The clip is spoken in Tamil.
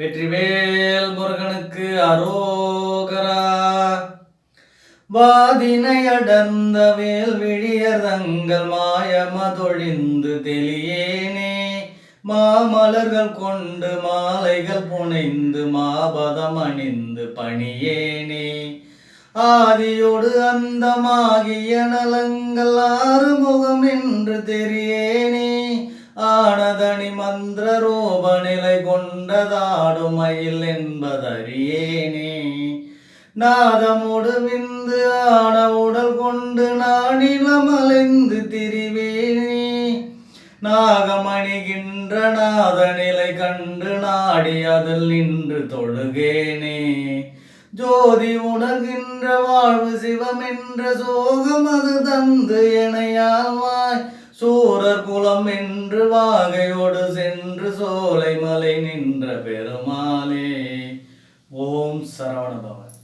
வெற்றிவேல் முருகனுக்கு அரோகரா. வாதினை அடர்ந்த வேல் விழியர் தங்கள் மாயமதொழிந்து தெளியேனே. மாமலர்கள் கொண்டு மாலைகள் புனைந்து மாபதம் அணிந்து பணியேனே. ஆதியோடு அந்தமாகிய நலங்கள் ஆறுமுகம் என்று தெரியேனே. ஆனதனி மந்திர ரூப நிலை கொண்டதாடும் மயில் என்பதறியேனே. நாதமுடு விந்து ஆன உடல் கொண்டு நாடிலமலைந்து திரிவேனே. நாகமணிகின்ற நாத நிலை கண்டு நாடி அதில் நின்று தொழுகேனே. ஜோதி உணர்கின்ற வாழ்வு சிவமென்ற சோகம் அது தந்து எனையாவாய். சூரர் குலம் என்று வாகையோடு சென்று சோலை மலை நின்ற பெருமாளே. ஓம் சரவணபவன்.